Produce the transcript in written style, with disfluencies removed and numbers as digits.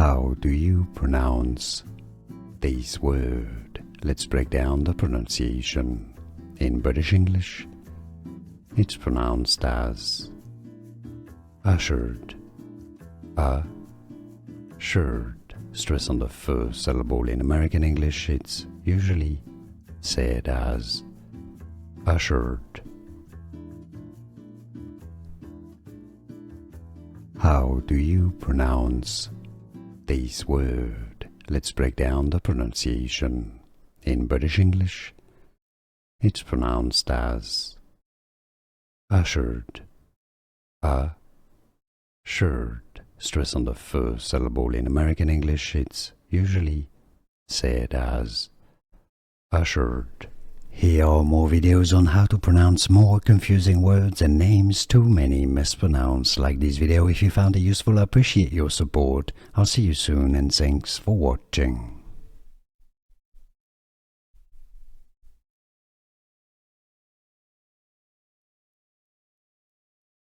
How do you pronounce this word? Let's break down the pronunciation. In British English, it's pronounced as ushered, ushered. Stress on the first syllable. In American English, it's usually said as ushered. How do you pronounce this word? Let's break down the pronunciation. In British English, it's pronounced as ushered, ushered. Stress on the first syllable. In American English, it's usually said as ushered. Here are more videos on how to pronounce more confusing words and names too many mispronounced. Like this video if you found it useful. I appreciate your support. I'll see you soon and thanks for watching.